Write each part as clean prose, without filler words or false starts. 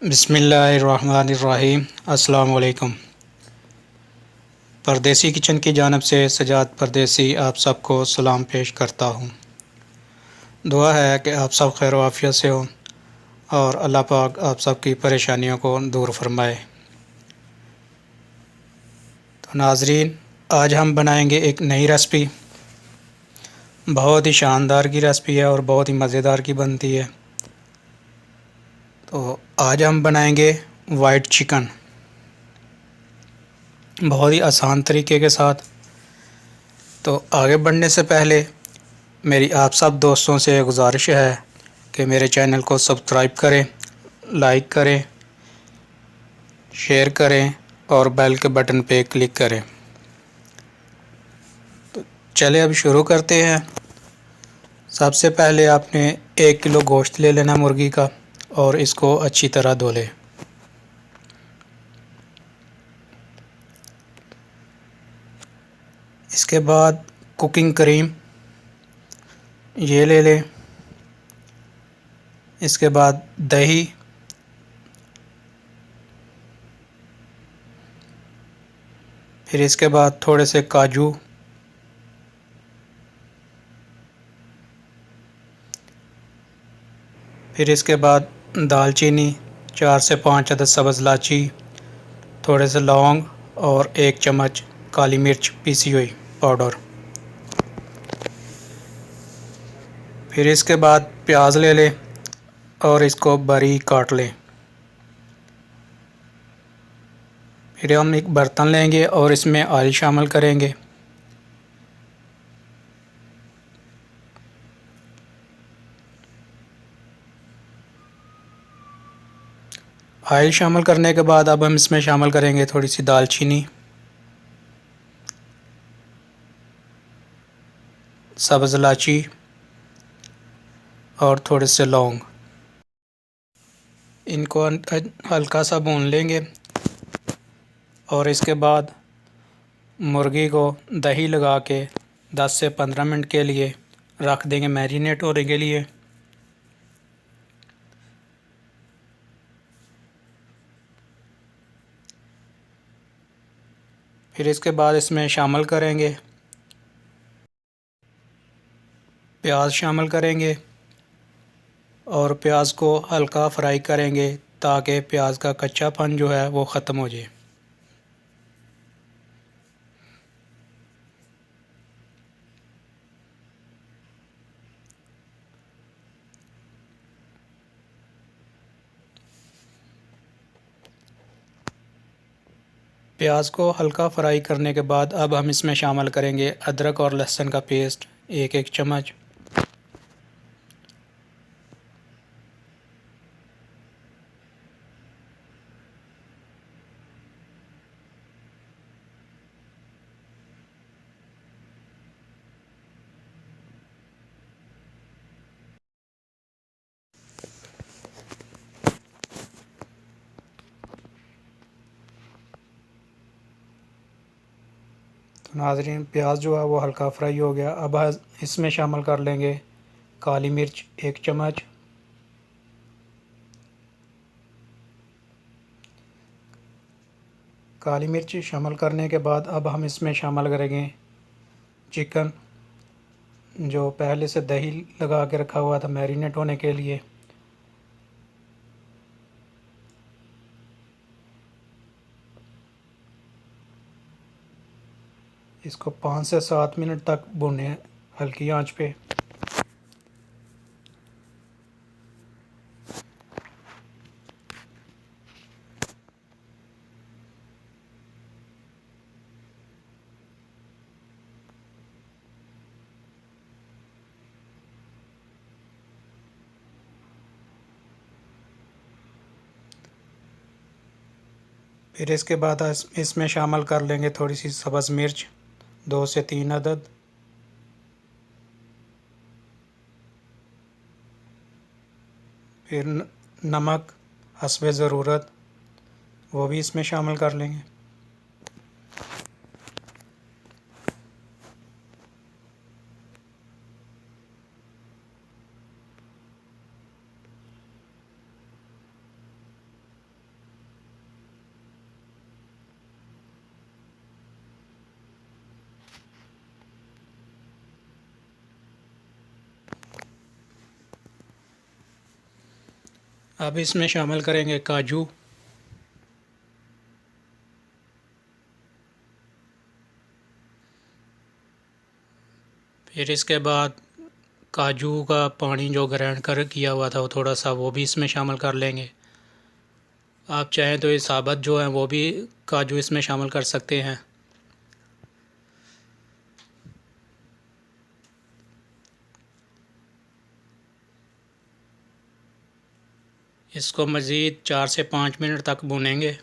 बिस्मिल्लाहिर्रहमानिर्रहीम। अस्सलाम वालेकुम। परदेसी किचन की जानब से सजाद परदेसी आप सबको सलाम पेश करता हूँ। दुआ है कि आप सब खैर आफियत से हो और अल्लाह पाक आप सबकी परेशानियों को दूर फरमाए। तो नाज़रीन, आज हम बनाएंगे एक नई रेसिपी। बहुत ही शानदार की रेसिपी है और बहुत ही मज़ेदार की बनती है। तो आज हम बनाएंगे वाइट चिकन, बहुत ही आसान तरीके के साथ। तो आगे बढ़ने से पहले मेरी आप सब दोस्तों से गुजारिश है कि मेरे चैनल को सब्सक्राइब करें, लाइक करें, शेयर करें और बेल के बटन पे क्लिक करें। तो चलिए अब शुरू करते हैं। सबसे पहले आपने 1 किलो गोश्त ले लेना मुर्गी का और इसको अच्छी तरह धो लें। इसके बाद कुकिंग क्रीम ये ले लें। इसके बाद दही, फिर इसके बाद थोड़े से काजू, फिर इसके बाद दालचीनी, 4 से 5 अदद सब्ज़ इलायची, थोड़े से लौंग और 1 चम्मच काली मिर्च पीसी हुई पाउडर। फिर इसके बाद प्याज ले लें और इसको बारीक काट लें। फिर हम एक बर्तन लेंगे और इसमें ऑयल शामिल करेंगे। ऑयल शामिल करने के बाद अब हम इसमें शामिल करेंगे थोड़ी सी दालचीनी, सब्ज़ इलायची और थोड़े से लौंग। इनको हल्का सा भून लेंगे और इसके बाद मुर्गी को दही लगा के 10 से 15 मिनट के लिए रख देंगे मैरिनेट होने के लिए। फिर इसके बाद इसमें शामिल करेंगे प्याज शामिल करेंगे और प्याज को हल्का फ्राई करेंगे ताकि प्याज का कच्चापन जो है वो ख़त्म हो जाए। प्याज को हल्का फ्राई करने के बाद अब हम इसमें शामिल करेंगे अदरक और लहसुन का पेस्ट 1-1 चम्मच। तो नाज़रीन, प्याज जो है वो हल्का फ्राई हो गया। अब इसमें शामिल कर लेंगे काली मिर्च 1 चम्मच, काली मिर्च शामिल करने के बाद अब हम इसमें शामिल करेंगे चिकन, जो पहले से दही लगा के रखा हुआ था मैरिनेट होने के लिए। इसको 5 से 7 मिनट तक भूनें हल्की आंच पे। फिर इसके बाद इसमें शामिल कर लेंगे थोड़ी सी सब्ज़ मिर्च 2 से 3 अदद, फिर नमक हस्बे ज़रूरत वो भी इसमें शामिल कर लेंगे। अब इसमें शामिल करेंगे काजू, फिर इसके बाद काजू का पानी जो ग्राइंड कर किया हुआ था वो थोड़ा सा वो भी इसमें शामिल कर लेंगे। आप चाहें तो ये साबुत जो है वो भी काजू इसमें शामिल कर सकते हैं। इसको मज़ीद 4 से 5 मिनट तक भूनेंगे।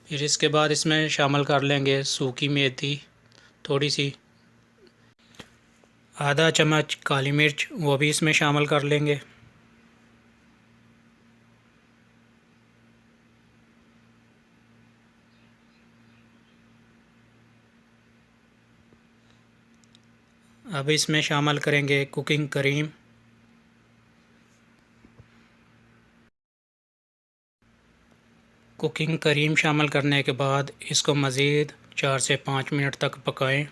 फिर इसके बाद इसमें शामिल कर लेंगे सूखी मेथी थोड़ी सी, आधा चम्मच काली मिर्च वो भी इसमें शामिल कर लेंगे। अब इसमें शामिल करेंगे कुकिंग क्रीम, कुकिंग क्रीम शामिल करने के बाद इसको मज़ीद 4 से 5 मिनट तक पकाएं।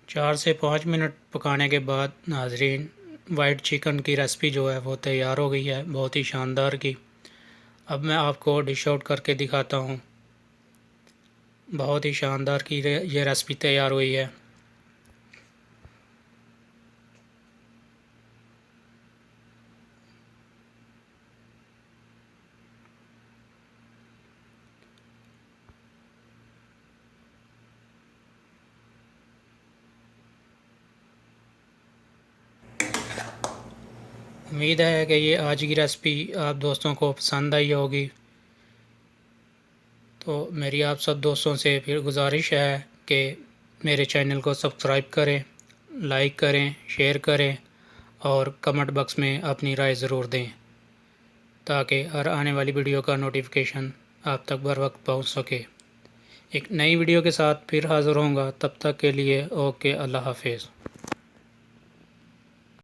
चार से 5 मिनट पकाने के बाद नाजरीन वाइट चिकन की रेसिपी जो है वो तैयार हो गई है, बहुत ही शानदार की। अब मैं आपको डिश आउट करके दिखाता हूँ। बहुत ही शानदार की ये रेसिपी तैयार हुई है। उम्मीद है कि ये आज की रेसिपी आप दोस्तों को पसंद आई होगी। तो मेरी आप सब दोस्तों से फिर गुजारिश है कि मेरे चैनल को सब्सक्राइब करें, लाइक करें, शेयर करें और कमेंट बॉक्स में अपनी राय ज़रूर दें ताकि हर आने वाली वीडियो का नोटिफिकेशन आप तक बर वक्त पहुँच सके। एक नई वीडियो के साथ फिर हाज़िर होऊंगा, तब तक के लिए ओके, अल्लाह हाफिज़।